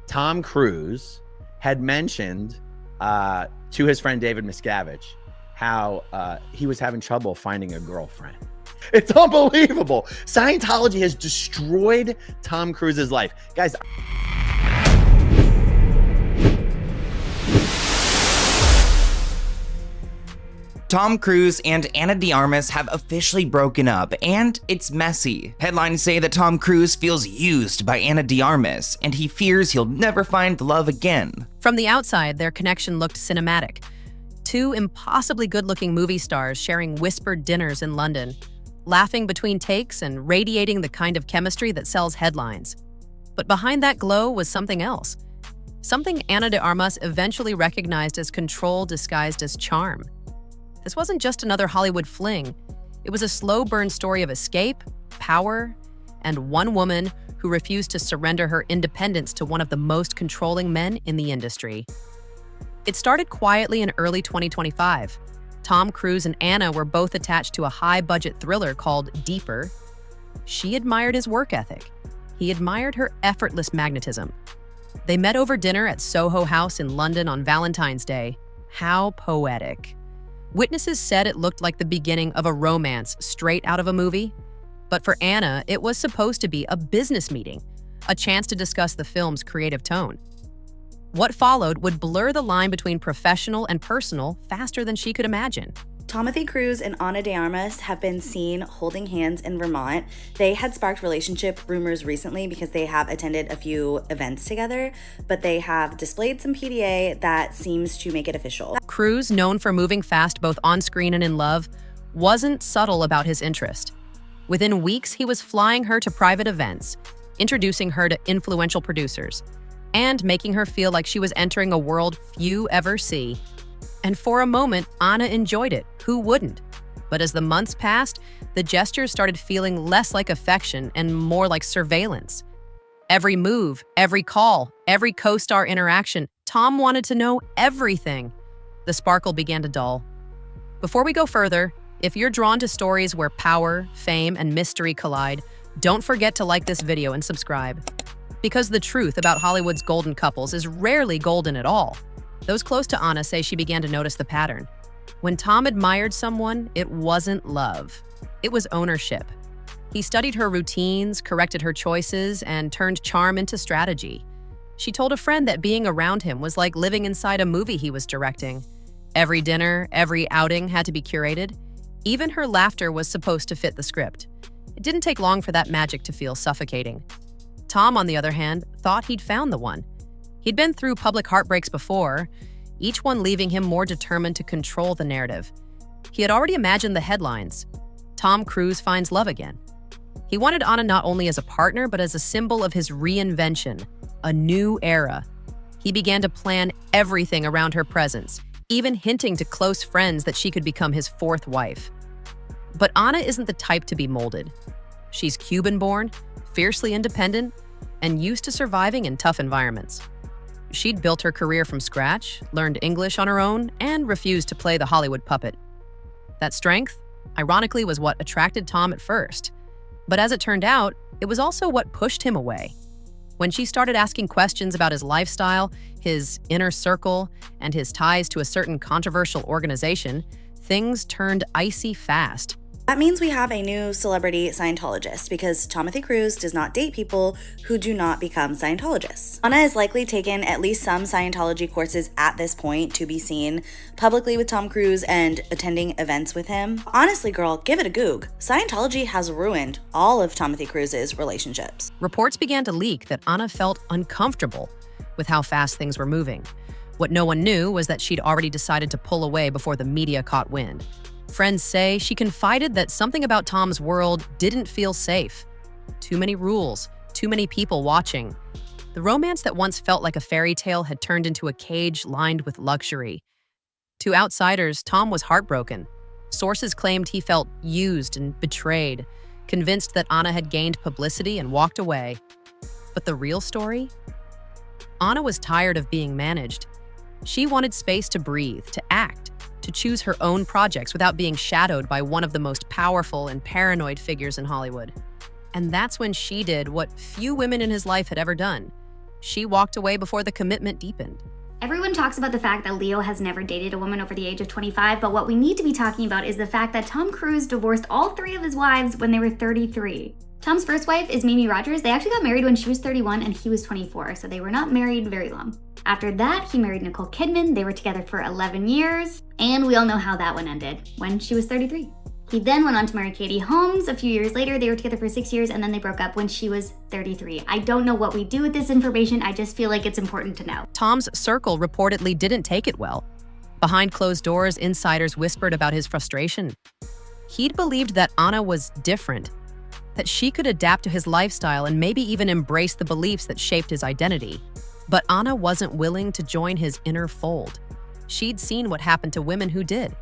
Tom Cruise had mentioned to his friend David Miscavige how he was having trouble finding a girlfriend. It's unbelievable. Scientology has destroyed Tom Cruise's life. Guys, Tom Cruise and Ana de Armas have officially broken up, and it's messy. Headlines say that Tom Cruise feels used by Ana de Armas, and he fears he'll never find love again. From the outside, their connection looked cinematic. Two impossibly good-looking movie stars sharing whispered dinners in London, laughing between takes and radiating the kind of chemistry that sells headlines. But behind that glow was something else. Something Ana de Armas eventually recognized as control disguised as charm. This wasn't just another Hollywood fling. It was a slow-burn story of escape, power, and one woman who refused to surrender her independence to one of the most controlling men in the industry. It started quietly in early 2025. Tom Cruise and Ana were both attached to a high-budget thriller called Deeper. She admired his work ethic. He admired her effortless magnetism. They met over dinner at Soho House in London on Valentine's Day. How poetic. Witnesses said it looked like the beginning of a romance straight out of a movie. But for Ana, it was supposed to be a business meeting, a chance to discuss the film's creative tone. What followed would blur the line between professional and personal faster than she could imagine. Tomothy Cruise and Ana de Armas have been seen holding hands in Vermont. They had sparked relationship rumors recently because they have attended a few events together, but they have displayed some PDA that seems to make it official. Cruise, known for moving fast both on screen and in love, wasn't subtle about his interest. Within weeks, he was flying her to private events, introducing her to influential producers, and making her feel like she was entering a world few ever see. And for a moment, Ana enjoyed it. Who wouldn't? But as the months passed, the gestures started feeling less like affection and more like surveillance. Every move, every call, every co-star interaction, Tom wanted to know everything. The sparkle began to dull. Before we go further, if you're drawn to stories where power, fame, and mystery collide, don't forget to like this video and subscribe. Because the truth about Hollywood's golden couples is rarely golden at all. Those close to Ana say she began to notice the pattern. When Tom admired someone, it wasn't love. It was ownership. He studied her routines, corrected her choices, and turned charm into strategy. She told a friend that being around him was like living inside a movie he was directing. Every dinner, every outing had to be curated. Even her laughter was supposed to fit the script. It didn't take long for that magic to feel suffocating. Tom, on the other hand, thought he'd found the one. He'd been through public heartbreaks before, each one leaving him more determined to control the narrative. He had already imagined the headlines. Tom Cruise finds love again. He wanted Ana not only as a partner, but as a symbol of his reinvention, a new era. He began to plan everything around her presence, even hinting to close friends that she could become his fourth wife. But Ana isn't the type to be molded. She's Cuban-born, fiercely independent, and used to surviving in tough environments. She'd built her career from scratch, learned English on her own, and refused to play the Hollywood puppet. That strength, ironically, was what attracted Tom at first. But as it turned out, it was also what pushed him away. When she started asking questions about his lifestyle, his inner circle, and his ties to a certain controversial organization, things turned icy fast. That means we have a new celebrity Scientologist because Tomothy Cruise does not date people who do not become Scientologists. Ana has likely taken at least some Scientology courses at this point to be seen publicly with Tom Cruise and attending events with him. Honestly, girl, give it a goog. Scientology has ruined all of Tomothy Cruise's relationships. Reports began to leak that Ana felt uncomfortable with how fast things were moving. What no one knew was that she'd already decided to pull away before the media caught wind. Friends say she confided that something about Tom's world didn't feel safe. Too many rules, too many people watching. The romance that once felt like a fairy tale had turned into a cage lined with luxury. To outsiders, Tom was heartbroken. Sources claimed he felt used and betrayed, convinced that Ana had gained publicity and walked away. But the real story? Ana was tired of being managed. She wanted space to breathe, to act, to choose her own projects without being shadowed by one of the most powerful and paranoid figures in Hollywood. And that's when she did what few women in his life had ever done. She walked away before the commitment deepened. Everyone talks about the fact that Leo has never dated a woman over the age of 25, but what we need to be talking about is the fact that Tom Cruise divorced all 3 of his wives when they were 33. Tom's first wife is Mimi Rogers. They actually got married when she was 31 and he was 24, so they were not married very long. After that, he married Nicole Kidman. They were together for 11 years, and we all know how that one ended, when she was 33. He then went on to marry Katie Holmes. A few years later, they were together for 6 years, and then they broke up when she was 33. I don't know what we do with this information. I just feel like it's important to know. Tom's circle reportedly didn't take it well. Behind closed doors, insiders whispered about his frustration. He'd believed that Ana was different, that she could adapt to his lifestyle and maybe even embrace the beliefs that shaped his identity. But Ana wasn't willing to join his inner fold. She'd seen what happened to women who did.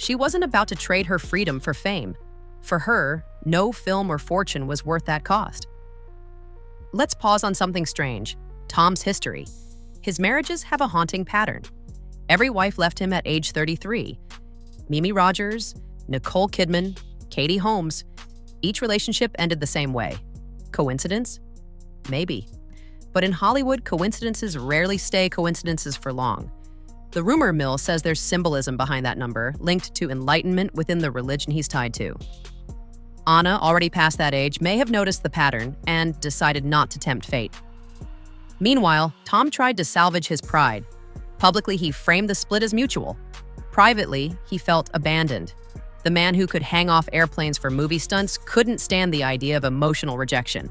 She wasn't about to trade her freedom for fame. For her, no film or fortune was worth that cost. Let's pause on something strange: Tom's history. His marriages have a haunting pattern. Every wife left him at age 33. Mimi Rogers, Nicole Kidman, Katie Holmes. Each relationship ended the same way. Coincidence? Maybe. But in Hollywood, coincidences rarely stay coincidences for long. The rumor mill says there's symbolism behind that number, linked to enlightenment within the religion he's tied to. Ana, already past that age, may have noticed the pattern and decided not to tempt fate. Meanwhile, Tom tried to salvage his pride. Publicly, he framed the split as mutual. Privately, he felt abandoned. The man who could hang off airplanes for movie stunts couldn't stand the idea of emotional rejection.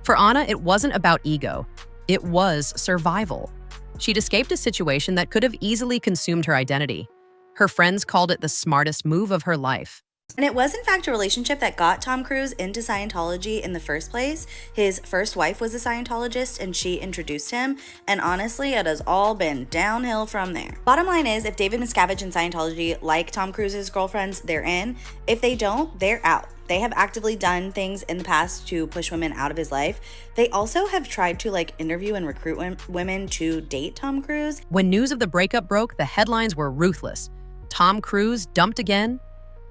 For Ana, it wasn't about ego. It was survival. She'd escaped a situation that could have easily consumed her identity. Her friends called it the smartest move of her life. And it was in fact a relationship that got Tom Cruise into Scientology in the first place. His first wife was a Scientologist and she introduced him, and honestly, it has all been downhill from there. Bottom line is, if David Miscavige and Scientology like Tom Cruise's girlfriends, they're in. If they don't, they're out. They have actively done things in the past to push women out of his life. They also have tried to interview and recruit women to date Tom Cruise. When news of the breakup broke, the headlines were ruthless. Tom Cruise dumped again.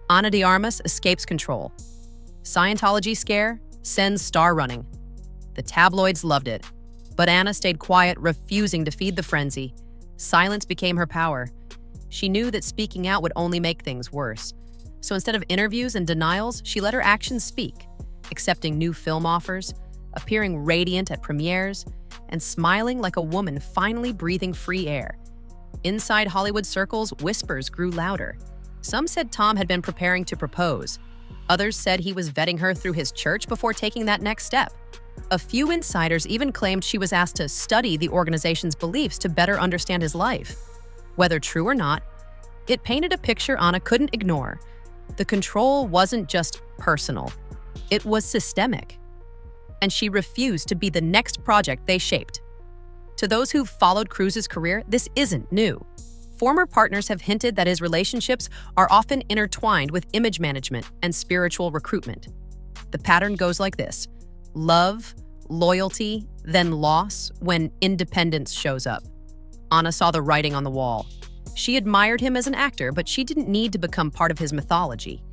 Ana de Armas escapes control. Scientology scare sends star running. The tabloids loved it. But Ana stayed quiet, refusing to feed the frenzy. Silence became her power. She knew that speaking out would only make things worse. So instead of interviews and denials, she let her actions speak, accepting new film offers, appearing radiant at premieres, and smiling like a woman finally breathing free air. Inside Hollywood circles, whispers grew louder. Some said Tom had been preparing to propose. Others said he was vetting her through his church before taking that next step. A few insiders even claimed she was asked to study the organization's beliefs to better understand his life. Whether true or not, it painted a picture Ana couldn't ignore. The control wasn't just personal, it was systemic. And she refused to be the next project they shaped. To those who've followed Cruise's career, this isn't new. Former partners have hinted that his relationships are often intertwined with image management and spiritual recruitment. The pattern goes like this: love, loyalty, then loss when independence shows up. Ana saw the writing on the wall. She admired him as an actor, but she didn't need to become part of his mythology.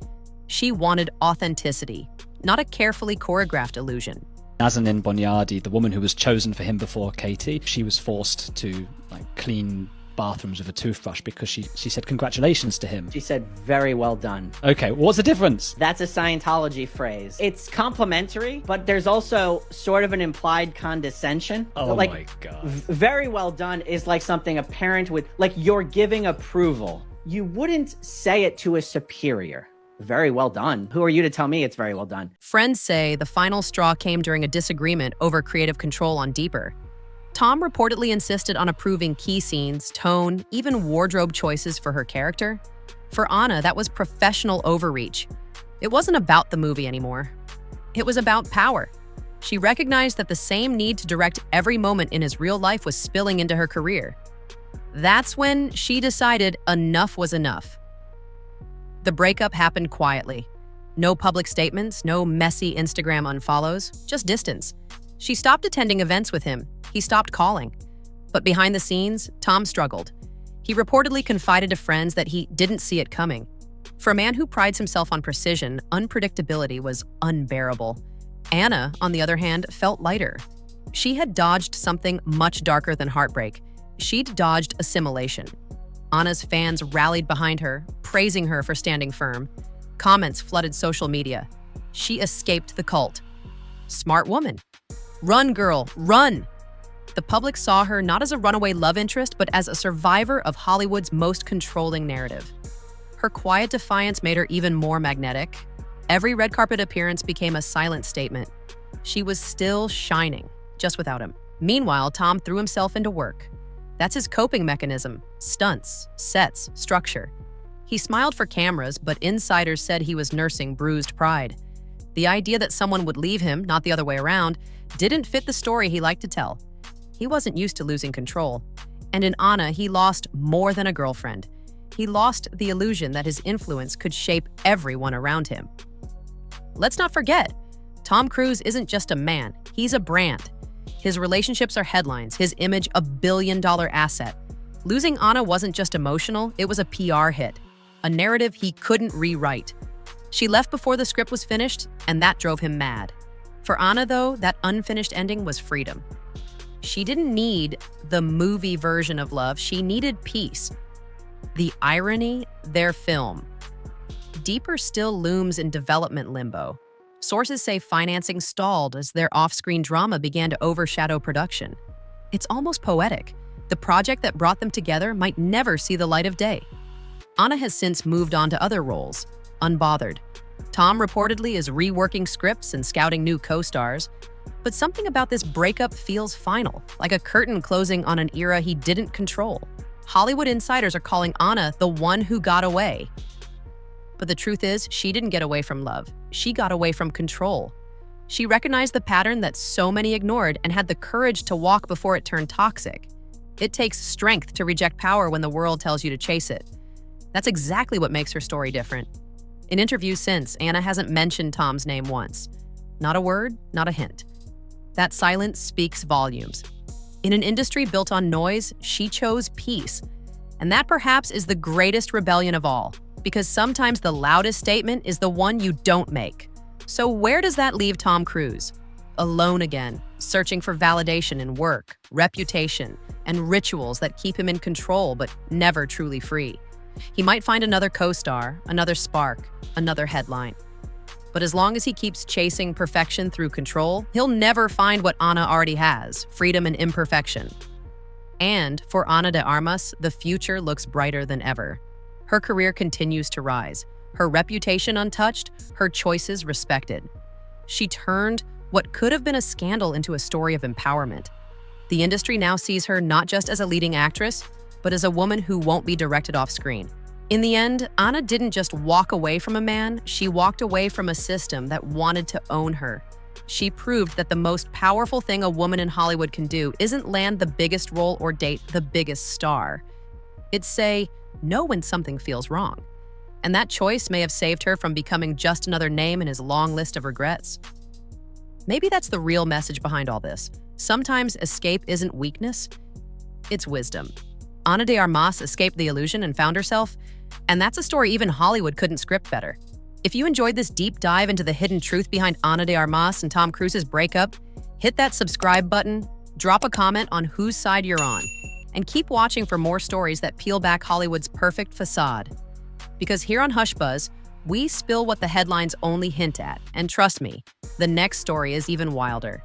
She wanted authenticity, not a carefully choreographed illusion. Nazanin Boniadi, the woman who was chosen for him before Katie, she was forced to clean bathrooms with a toothbrush because she said congratulations to him. She said, "Very well done." Okay, what's the difference? That's a Scientology phrase. It's complimentary, but there's also sort of an implied condescension. Oh my God. Very well done is like something a parent would, you're giving approval. You wouldn't say it to a superior. Very well done. Who are you to tell me it's very well done? Friends say the final straw came during a disagreement over creative control on Deeper. Tom reportedly insisted on approving key scenes, tone, even wardrobe choices for her character. For Ana, that was professional overreach. It wasn't about the movie anymore. It was about power. She recognized that the same need to direct every moment in his real life was spilling into her career. That's when she decided enough was enough. The breakup happened quietly. No public statements, no messy Instagram unfollows, just distance. She stopped attending events with him. He stopped calling. But behind the scenes, Tom struggled. He reportedly confided to friends that he didn't see it coming. For a man who prides himself on precision, unpredictability was unbearable. Ana, on the other hand, felt lighter. She had dodged something much darker than heartbreak. She'd dodged assimilation. Ana's fans rallied behind her, praising her for standing firm. Comments flooded social media. She escaped the cult. Smart woman. Run, girl, run! The public saw her not as a runaway love interest, but as a survivor of Hollywood's most controlling narrative. Her quiet defiance made her even more magnetic. Every red carpet appearance became a silent statement. She was still shining, just without him. Meanwhile, Tom threw himself into work. That's his coping mechanism: stunts, sets, structure. He smiled for cameras, but insiders said he was nursing bruised pride. The idea that someone would leave him, not the other way around, didn't fit the story he liked to tell. He wasn't used to losing control. And in Ana, he lost more than a girlfriend. He lost the illusion that his influence could shape everyone around him. Let's not forget, Tom Cruise isn't just a man, he's a brand. His relationships are headlines, his image a billion-dollar asset. Losing Ana wasn't just emotional, it was a PR hit, a narrative he couldn't rewrite. She left before the script was finished, and that drove him mad. For Ana, though, that unfinished ending was freedom. She didn't need the movie version of love, she needed peace. The irony, their film. Deeper still looms in development limbo. Sources say financing stalled as their off-screen drama began to overshadow production. It's almost poetic. The project that brought them together might never see the light of day. Ana has since moved on to other roles, unbothered. Tom reportedly is reworking scripts and scouting new co-stars. But something about this breakup feels final, like a curtain closing on an era he didn't control. Hollywood insiders are calling Ana the one who got away. But the truth is, she didn't get away from love. She got away from control. She recognized the pattern that so many ignored and had the courage to walk before it turned toxic. It takes strength to reject power when the world tells you to chase it. That's exactly what makes her story different. In interviews since, Ana hasn't mentioned Tom's name once. Not a word, not a hint. That silence speaks volumes. In an industry built on noise, she chose peace. And that perhaps is the greatest rebellion of all, because sometimes the loudest statement is the one you don't make. So where does that leave Tom Cruise? Alone again, searching for validation in work, reputation, and rituals that keep him in control but never truly free. He might find another co-star, another spark, another headline. But as long as he keeps chasing perfection through control, he'll never find what Ana already has: freedom and imperfection. And for Ana de Armas, the future looks brighter than ever. Her career continues to rise, her reputation untouched, her choices respected. She turned what could have been a scandal into a story of empowerment. The industry now sees her not just as a leading actress, but as a woman who won't be directed off screen. In the end, Ana didn't just walk away from a man, she walked away from a system that wanted to own her. She proved that the most powerful thing a woman in Hollywood can do isn't land the biggest role or date the biggest star. It's say no when something feels wrong. And that choice may have saved her from becoming just another name in his long list of regrets. Maybe that's the real message behind all this. Sometimes escape isn't weakness, it's wisdom. Ana de Armas escaped the illusion and found herself, and that's a story even Hollywood couldn't script better. If you enjoyed this deep dive into the hidden truth behind Ana de Armas and Tom Cruise's breakup, hit that subscribe button, drop a comment on whose side you're on, and keep watching for more stories that peel back Hollywood's perfect facade. Because here on Hush Buzz, we spill what the headlines only hint at, and trust me, the next story is even wilder.